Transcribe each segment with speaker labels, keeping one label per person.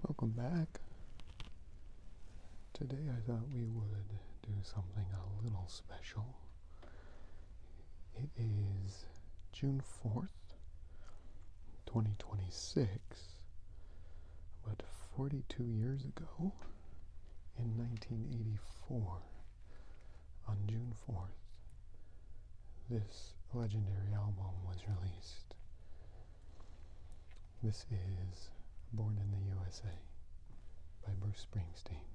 Speaker 1: Welcome back. Today I thought we would do something a little special. It is June 4th, 2026, but 42 years ago, in 1984, on June 4th, this legendary album was released. This is Born in the U.S.A. by Bruce Springsteen,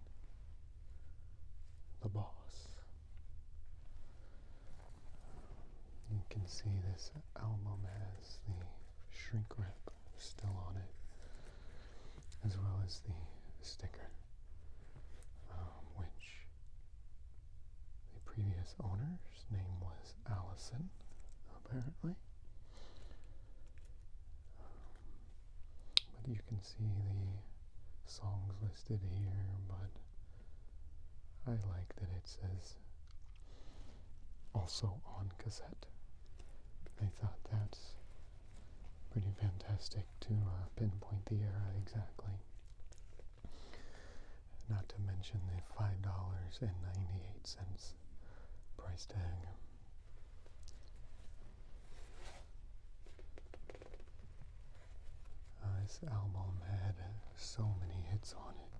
Speaker 1: the boss. You can see this album has the shrink wrap still on it, as well as the sticker, which the previous owner's name was Allison, apparently. But you can see the songs listed here, but I like that it says also on cassette. I thought that's pretty fantastic to pinpoint the era exactly. Not to mention the $5.98 price tag. This album had so many hits on it.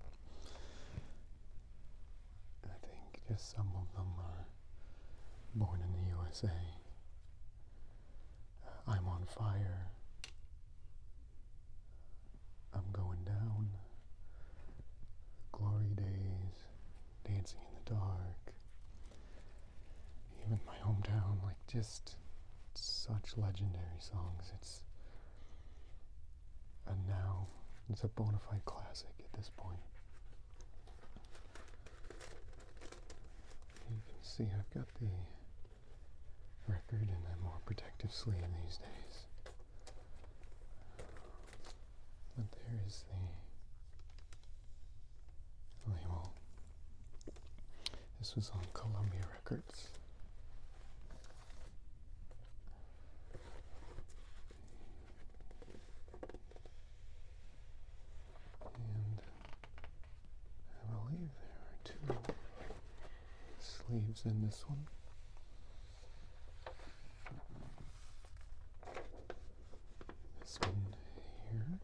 Speaker 1: I think just some of them are Born in the USA, I'm on Fire, I'm Going Down, Glory Days, Dancing in the Dark, even My Hometown, like just such legendary songs. And now it's a bona fide classic at this point. You can see I've got the record in a more protective sleeve these days. But there is the label. This was on Columbia Records. And I believe there are two sleeves in this one. This one here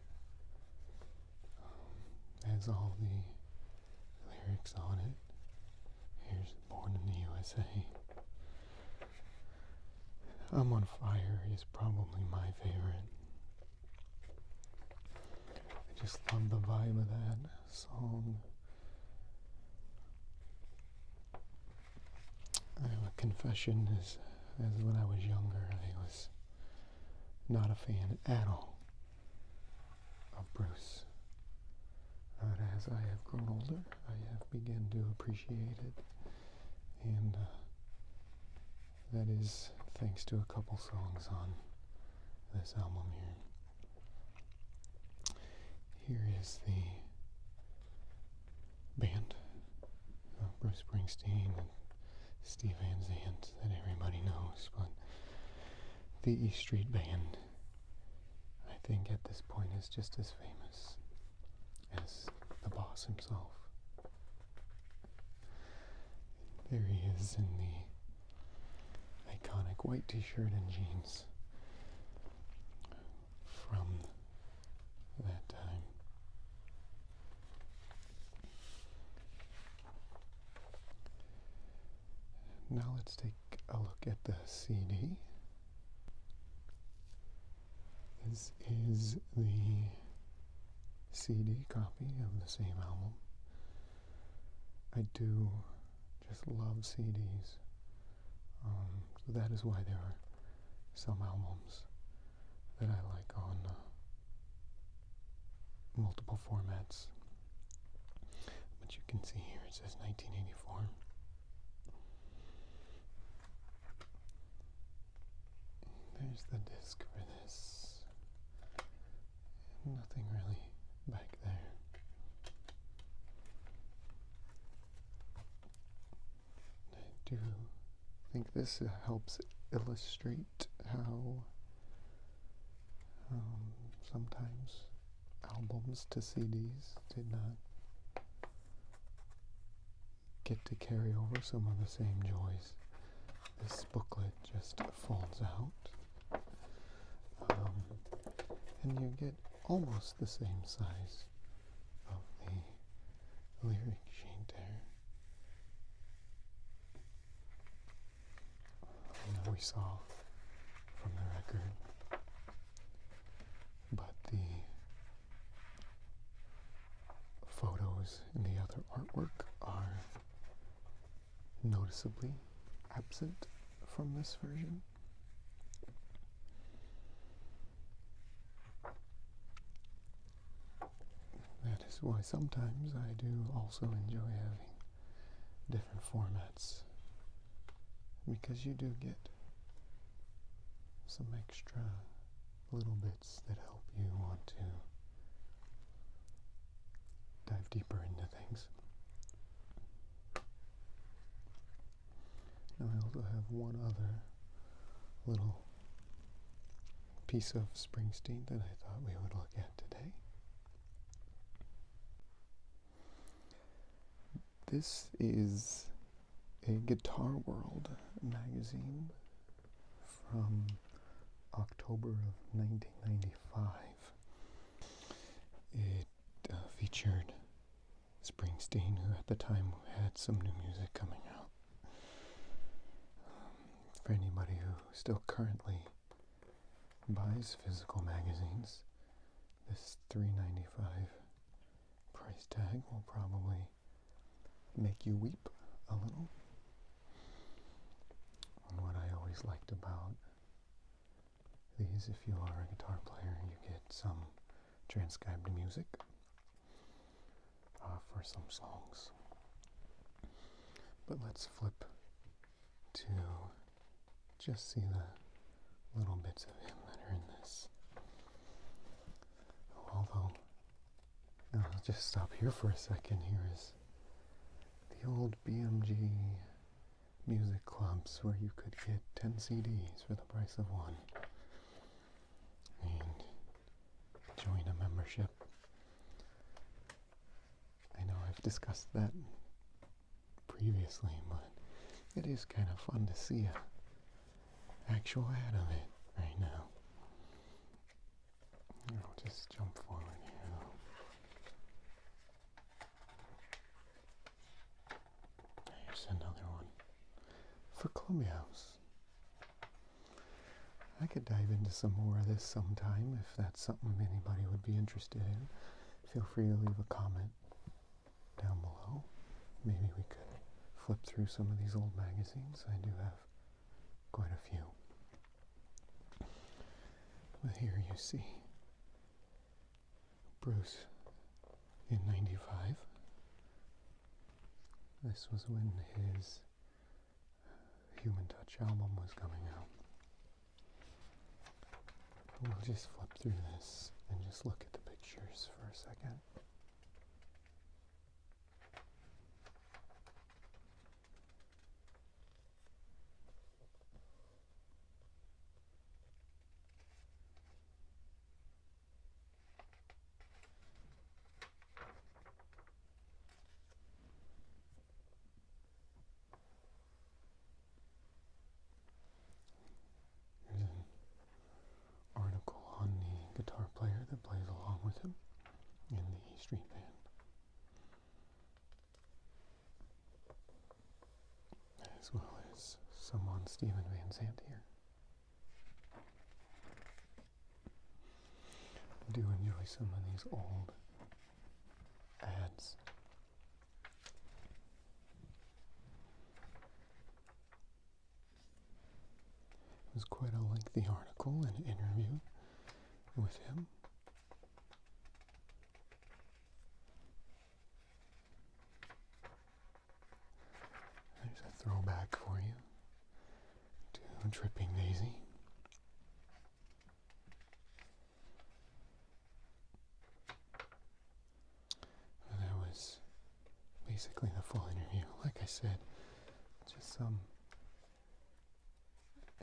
Speaker 1: has all the lyrics on it. Here's Born in the USA. I'm on Fire is probably my favorite. I just love the vibe of that song. I have a confession, as when I was younger, I was not a fan at all of Bruce. But as I have grown older, I have begun to appreciate it. And that is thanks to a couple songs on this album here. Here is the band of Bruce Springsteen and Steve Van Zandt that everybody knows, but the E Street Band, I think at this point, is just as famous as the boss himself. There he is in the iconic white t-shirt and jeans from that time. Now let's take a look at the CD. This is the CD copy of the same album. I do just love CDs. So that is why there are some albums that I like on multiple formats. But you can see here it says 1984. There's the disc for this. Nothing really back there. I do think this helps illustrate how sometimes albums to CDs, did not get to carry over some of the same joys. This booklet just folds out, and you get almost the same size of the lyric sheet there. That we saw from the record, but the photos and the other artwork are noticeably absent from this version. That is why sometimes I do also enjoy having different formats, because you do get some extra little bits that help you want to dive deeper into things. Now I also have one other little piece of Springsteen that I thought we would look at today. This is a Guitar World magazine from October of 1995. It featured Springsteen, who at the time had some new music coming out. For anybody who still currently buys physical magazines, this $3.95 price tag will probably make you weep a little. And what I always liked about these, if you are a guitar player, you get some transcribed music for some songs. But let's flip to just see the little bits of him that are in this. Although, I'll just stop here for a second. Here is the old BMG music clubs where you could get 10 CDs for the price of one and join a membership. I know I've discussed that previously, but it is kind of fun to see a actual ad of it right now. I'll just jump forward here. Here's another one for Clubhouse. I could dive into some more of this sometime if that's something anybody would be interested in. Feel free to leave a comment down below. Maybe we could flip through some of these old magazines. I do have quite a few. But here you see Bruce in '95. This was when his Human Touch album was coming out. We'll just flip through this and just look at the pictures for a second. Guitar player that plays along with him in the E Street Band, as well as some on Steven Van Zandt here. I do enjoy some of these old ads. It was quite a lengthy article and interview with him. There's a throwback for you to Tripping Daisy. And that was basically the full interview. Like I said, just some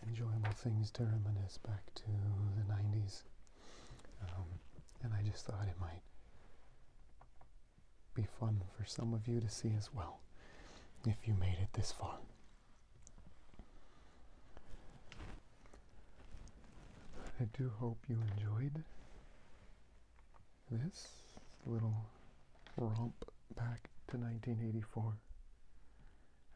Speaker 1: enjoyable things to reminisce back to the 90s. And I just thought it might be fun for some of you to see as well, if you made it this far. I do hope you enjoyed this little romp back to 1984.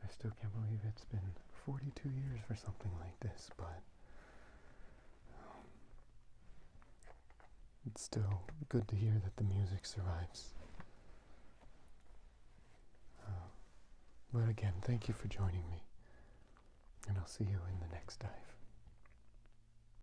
Speaker 1: I still can't believe it's been 42 years for something like this, but it's still good to hear that the music survives. But again, thank you for joining me, and I'll see you in the next dive.